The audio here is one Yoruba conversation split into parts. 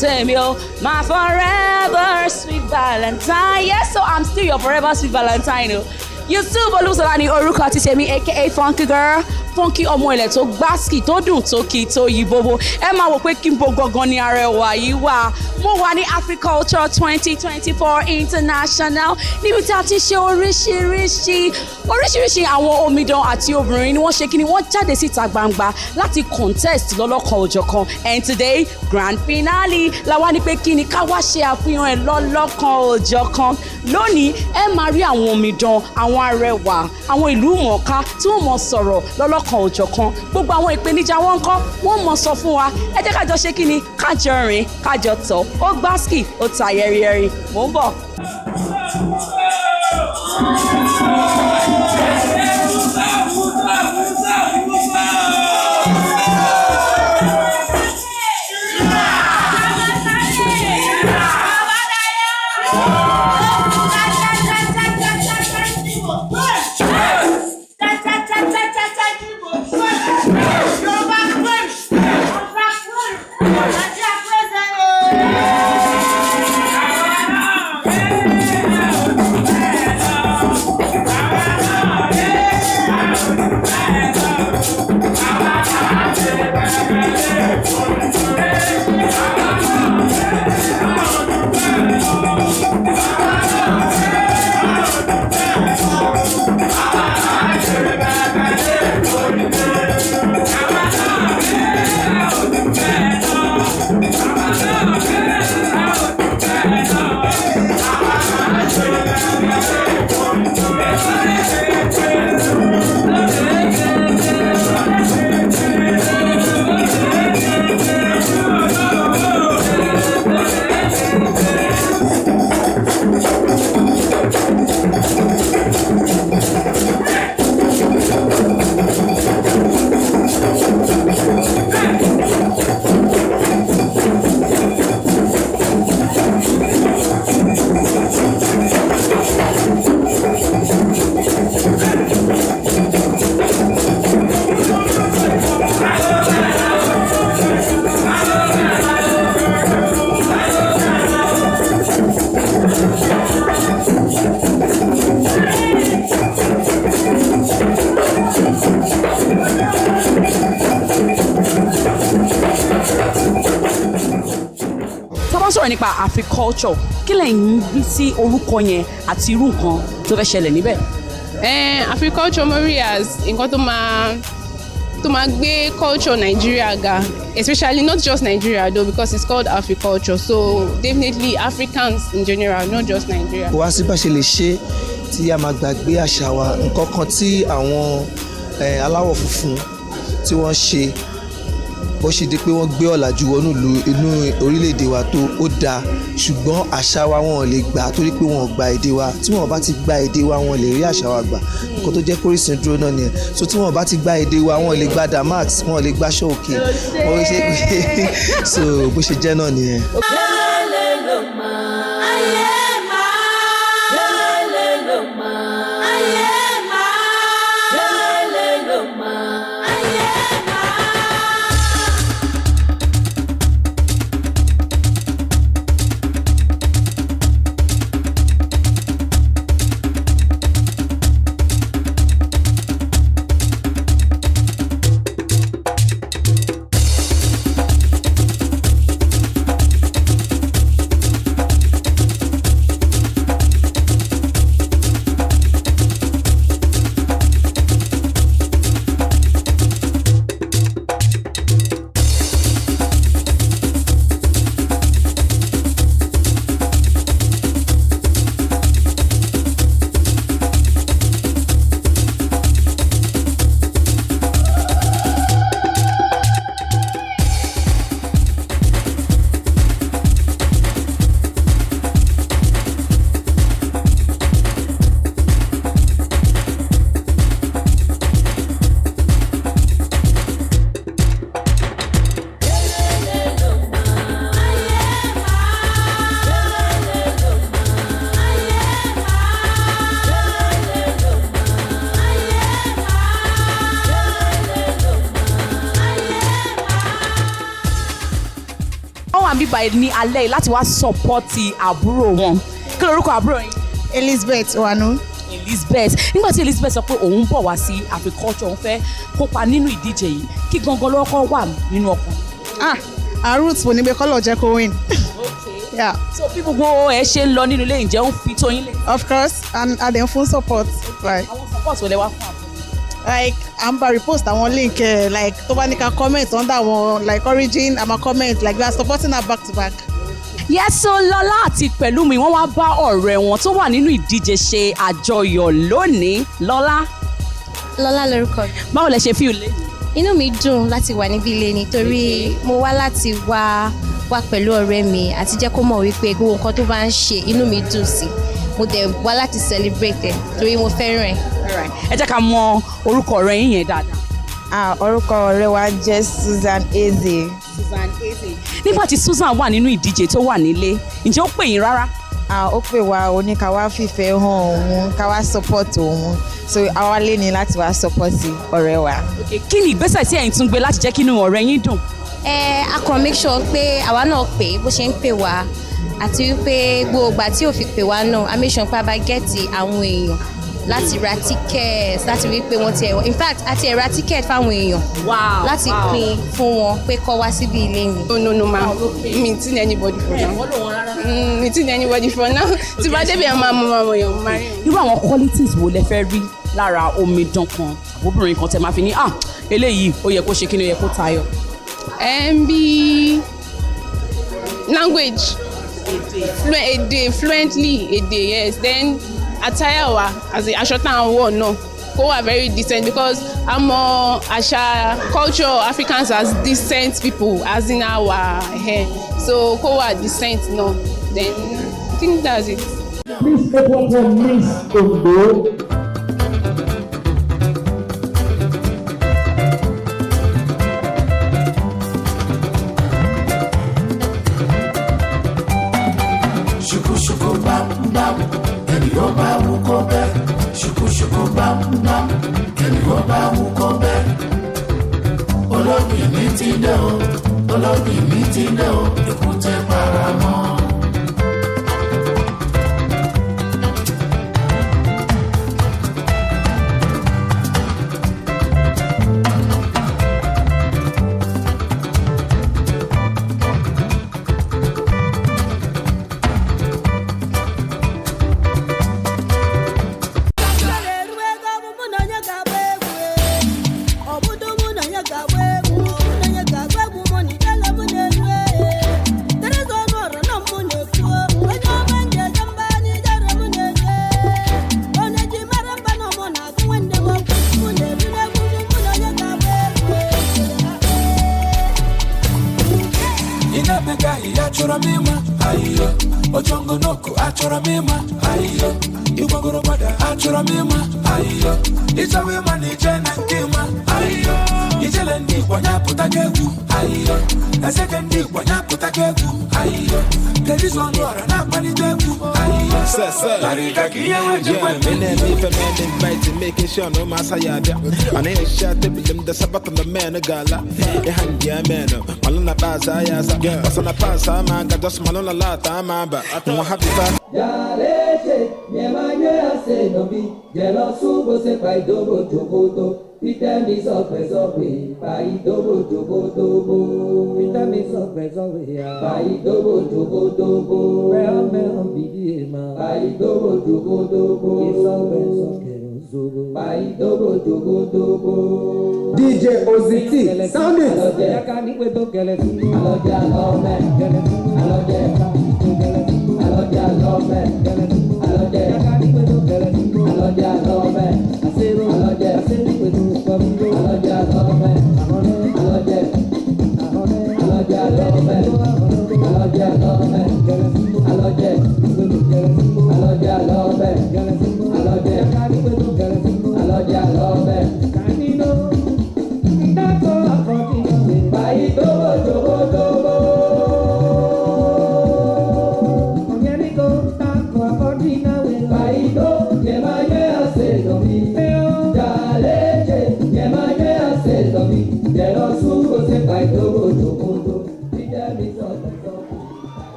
tèmi o, my forever sweet Valentine. Yes, so I'm still your forever sweet Valentine o. Yusuf Olúṣọlá orúkọ ti tèmi aka Funky Girl, Funky ọmọ ilẹ̀ tó gbásìkì tó dùn tó kì tó yí bóbó. Ẹ máa wò pé kí n bo gangan ní arẹwà yìí wà. Mo wà ní Africulture 2024 International níbi tí a ti ṣe oríṣiríṣi àwọn omidan àti obìnrin ni wọ́n ṣe kí ni wọ́n jáde síta gbangba láti contest lọ́lọ́kan òjọ̀kan. And today grand finale la wá ní pé kí ni ká wá ṣe àfihàn ẹ̀ lọ́lọ́kan òjọ̀kan. Lónìí ẹ máa rí àwọn omidan, àwọn arẹwà, àwọn ìlú mọ̀ọ́ká tí wọ́n mọ̀ sọ̀rọ̀ lọ́lọ́kan òjọ̀kan. Gbogbo àwọn ìpèníjà wọn ń kọ́ wọ́n mọ̀ sọ fún wa. Ẹ jẹ́ kájọ ṣe kí ni kájọ rìn kájọ tọ̀. Ó gbásìkì ó ta yẹ́rìyẹ́rì. Mò ń bọ̀. Sọ̀rọ̀ nípa Africulture, kí lẹ̀yin rí sí orúkọ yẹn àti irú nǹkan tó fẹ́ ṣẹlẹ̀ níbẹ̀? Africulture mo rí as nǹkan tó máa gbé culture Nigeria ga, especially not just Nigeria though because it's called Africulture, so definitely Africans in general, not just Nigeria. Wá sí bá ṣe lè ṣe tí a máa gbàgbé àṣà wa, nǹkan kan tí àwọn aláwọ̀ funfun tí wọ́n ṣe bó ṣe di pé wọ́n gbé ọ̀làjú wọnú inú orílẹ̀-èdè wa tó ó dáa, ṣùgbọ́n àṣà wa wọn ò lè gbà torí pé wọn ò gba èdè wa. Tí wọn bá ti gba èdè wa wọn lè rí àṣà wa gbà. Nǹkan tó jẹ́ kó Orisun dúró náà nìyẹn. So tí wọn bá ti gba èdè wa wọn lè gba damax, wọn lè gba ṣọ́ọ̀kì. Wọ́n ṣe pé so bó ṣe jẹ́ náà nìyẹn. ń bíbá ní alẹ́ yìí láti wá sọ́pọ́tì àbúrò wọn. Kí lorúkọ àbúrò yín? Elizabeth Wanu. Elizabeth. Nígbà tí Elizabeth sọ pé òun bọ̀ wá sí Africulture, òun fẹ́ kópa nínú ìdíje yìí, kí gangan lọ́kọ́ wà nínú ọkàn? Our roots wo ni pé kọ́lọ̀ jẹ́ kó win. Okay. Yeah. So bí gbogbo ẹ ṣe ń lọ nínú ilé ìjẹ́ ń fi tó yín lé. Of course, and then full support. Like, Àwọn support wọlé wá fún àbúrò. like I'm about repost àwọn link like tó bá ní ká comment under àwọn like origin àmà comment like we are supporting her back to back. Yes, so Lọ́lá àti Pẹ̀lúmi wọ́n wá bá ọ̀rẹ́ wọn tó wà nínú ìdíje ṣe àjọyọ̀ lónìí. Lọ́lá. Lọ́lá lórúkọ mi. Báwo lẹ ṣe feel lé? Inú mi dùn láti wà níbí ilé nítorí mo wá láti wá pẹ̀lú ọ̀rẹ́ mi àti jẹ́ kó mọ̀ wípé gbogbo nǹkan tó bá ń ṣe inú mi dùn sí. Mo dẹ̀ wá láti celebrate ẹ̀ torí mo fẹ́ràn ẹ̀. Ẹ jẹ́ ká mọ orúkọ ọ̀rẹ́ yín yẹn dáadáa. Orúkọ ọ̀rẹ́ wa jẹ́ Susan Eze. Susan Eze. Nígbà tí Susan wà nínú ìdíje tó wà nílé, ǹjẹ́ ó pè yín rárá? Ó pè wá ó ní ká wá fìfẹ́ hàn òun ká wá support òun so àwa lè ní láti wá support ọ̀rẹ́ wa. Kí ni ìgbésẹ̀ tí ẹ̀yin tún gbé láti jẹ́ kí inú ọ̀rẹ́ yín dùn? A kàn make sure pé àwa náà pè bó ṣe ń pè wá àti wípé gbogbo ìgbà tí ò fi pè wá náà a make sure pé a bá gẹ́ẹ̀tì àwọn èèyàn láti ra ticket láti rí pé wọ́n ti ẹ̀ in fact àti ẹ̀ ra ticket fáwọn èèyàn láti pín fún wọn pé kọ́ wá síbi ilé mi. No ma mi ti ní anybody for now. Mi ti ní anybody for now. Tí bá débi àwọn ọmọ èèyàn máa rí. Irú àwọn qualities wo lẹ fẹ́ rí lára omidan kan àbóbìnrin kan tẹ máa fi ní eléyìí ó yẹ kó ṣe kí ni ó yẹ kó tayọ? Bí language èdè fluently èdè yes then attire wa as in aṣọ tá à ń wọ̀ náà kó wà very decent because àmọ́ àṣà culture Africans as decent people as in our hair so kó wà decent náà then I think that's it. Please take one for Miss Ondo. Shuku bam bam, kẹ́ni ó bá wú kó bẹ́. Shuku bam bam, kẹ́ni ó bá wú kó bẹ́. Olóbì mi ti dé o, olóbì mi ti dé o, èkúté paramọ́. Achora mima, ayo. Ojongo noko, achora mima, ayo. Iwagoro bada, achora mima, ayo. Isawe mani jena nkima, ayo. Ijele ndi wanya putakegu, ayo. Eseke ndi wanya putakegu, ayo. Telizo nwara na mani tegu, ayo. Larika kiya wajibwe making sure no masayada. And I shot them the sabat on the man a gala. A hand ya man, Malona Baza, Basana Pasa, man, just Malona Lata, Mamba. I don't have to. Yalete, Yemanya say no be, Yellow Subo se by Dobo Jogoto, Vitamis of Bezobe, by Dobo Jogoto, Vitamis of Bezobe, by Dobo Jogoto, Mel Bidima, by Dobo Jogoto, it's always okay. By Dobo Jogoto, DJ OZT, sound it.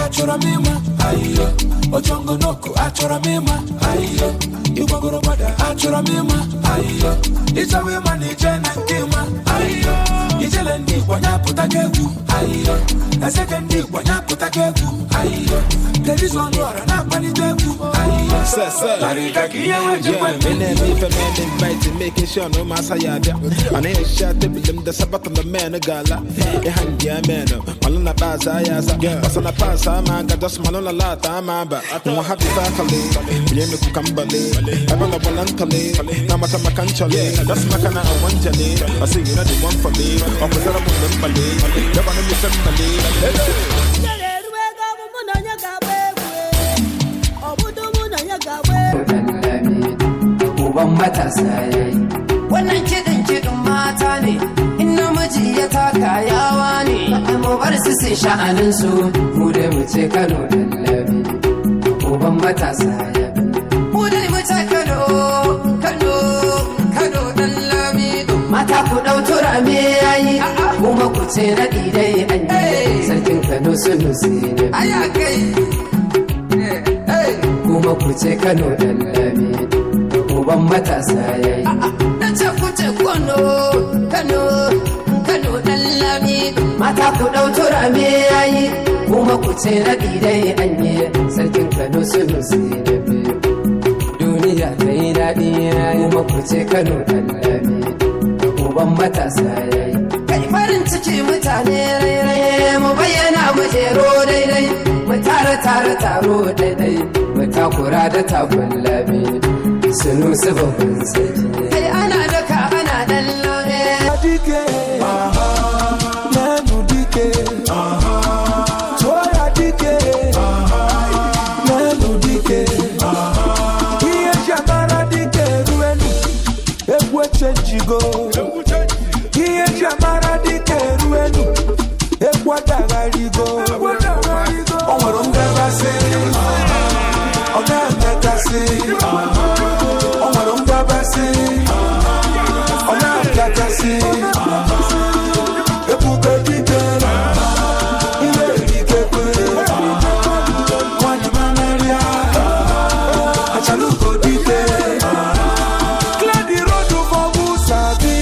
Achora mima, ayo. Ojongo noko, achora mima, ayo. Iwagoro bada, achora mima, ayo. Itawe mani jena kima, ayo. Ijele ndi wanya putakegu, ayo. Esekendi wanya putakegu, ayo. Ladies one water, na panitegu, ayo. Larika kiya, mene mi fe men invite, making sure no masa yada. Ane shot the bilim the sabat on the man gala. Handia meno, malona baza yaza. Basana pasa manga just malona lata mamba. No happy fakale, yemi kukambale. Abana balantale, namata makanchale. That's makana I want jale. I say you know the one for me. I'm a zara mumbale. Yabana mi family. Uban matasa yayi wannan kiɗin mata ne in namiji ya taka yawa ne mu bar su sai sha'anin su mu dai mu ce Kano dallabi uban matasa yayi mu dai mu ce Kano dallabi mata ku dau turame yayi kuma ku ce raɗi dai an yi sarkin Kano sunusi ne aya kai kuma ku ce Kano dallabi uban matasa yayi na ce ku ce Kano dallabi mata ku dau turame yayi kuma ku ce raɗi dai an yi sarkin Kano sunusi da biyu duniya ta yi daɗi yayi kuma ku ce Kano dallabi uban matasa yayi kai farin ciki mutane rairaye mu bayyana mu jero daidai mu taro daidai mu takura da takullabi sunu sababin sarki kai ana daka ana dallame dike nenu dike toya dike nenu dike iye jamara dike ruenu egwe chenjigo iye jamara dike ruenu egwa dagarigo onwere ngabase oga ngakase onwere ngabase oga ngakase ebube dike iye dike kwe nwanyị manaria achaluko dike clear the road for Musabi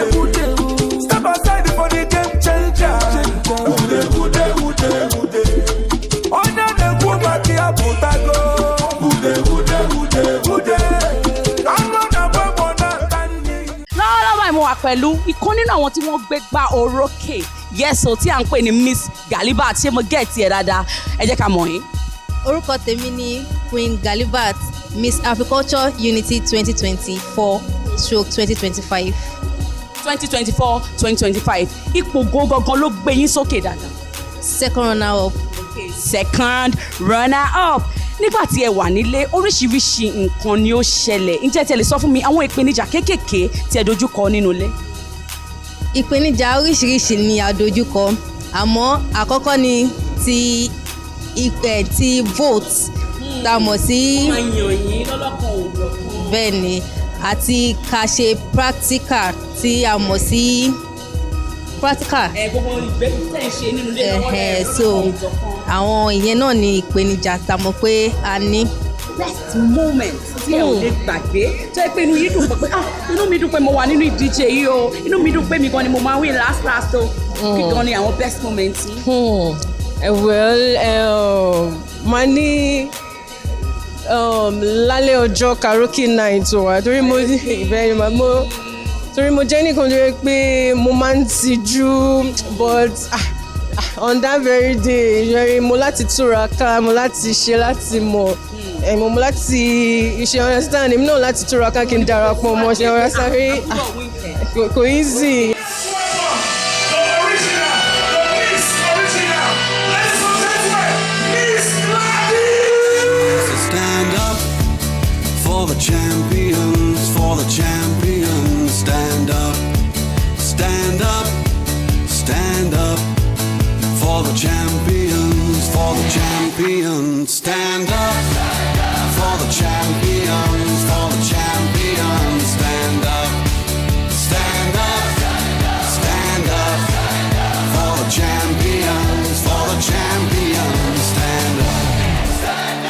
ude step aside for the game changer ude onye na-ekwu maka ya pụtago ude anụ na-agba mọ na nka nri. lọ́wọ́lọ́wọ́ mo wà pẹ̀lú ìkan nínú àwọn tí wọ́n gbé gbá orókè yẹ́sọ̀ tí à ń pè ní Miss Galibat ṣé mo gẹ̀ẹ́tì ẹ̀ dáadáa ẹ jẹ́ ká mọ̀ yín. orúkọ tèmi ni Queen Galibat Miss Africulture Unity 2024/2025. 2024-2025 ipò gangan ló gbé yín sókè dáadáa. second runner up. second runner up nígbà tí ẹ wà nílé oríṣiríṣi nǹkan ni ó ṣẹlẹ̀ ǹjẹ́ tí ẹ lè sọ fún mi àwọn ìpèníjà kéékèèké tí ẹ dojúkọ nínú ilé. ìpèníjà oríṣiríṣi ni a dojúkọ àmọ́ àkọ́kọ́ ni ti vote tá a mọ̀ sí bẹ́ẹ̀ ni àti ká ṣe practical tí a mọ̀ sí practical. gbogbo ìgbésẹ̀ tẹ̀ ń ṣe nínú ilé lọ́wọ́ so àwọn ìyẹn náà ni ìpèníjà tá a mọ̀ pé a ní. best moment tí ẹ ò lè gbàgbé tó yẹ pé inú yìí dùn pé inú mi dùn pé mo wà nínú ìdíje yìí o inú mi dùn pé mi gan ni mo máa win last o kí gan ni àwọn best moment yìí. máa ní lálẹ́ ọjọ́ karaoke night wa torí mo jẹ́ nìkan tó yẹ pé mo máa ń tijú but on that very day mo láti túraká mo láti ṣe láti mọ̀ mo láti ṣe understand èmi náà láti túraká kí n darapọ̀ mọ́ ṣe understand kò easy. For the champions, stand up. champions, for the champions. Stand up for the champions, for the champions. Stand up, stand up, stand up for the champions, for the champions. Stand up.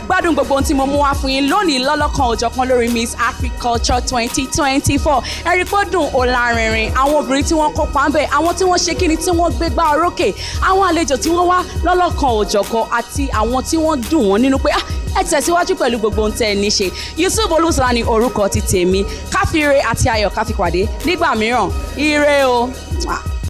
Gbádùn gbogbo ohun tí mo mú wá fún yín lónìí lọ́lọ́kan òjọ̀kan lórí Miss Africulture 2024. Ẹ̀rí pé ó dùn ó lárinrin, àwọn obìnrin tí wọ́n kópa ń bẹ̀, àwọn tí wọ́n ṣe kíni tí wọ́n gbégbá orókè, àwọn àlejò tí wọ́n wá lọ́lọ́kan òjọ̀kan àti àwọn tí wọ́n dùn wọ́n nínú pé ẹ tẹ̀síwájú pẹ̀lú gbogbo ohun tẹ́ ẹ ní ṣe. Yusuf Olúṣọlá ni orúkọ ti tèmi. Káfíńre àti ayọ̀ káfíńpàdé nígbà mìíràn. Ire o.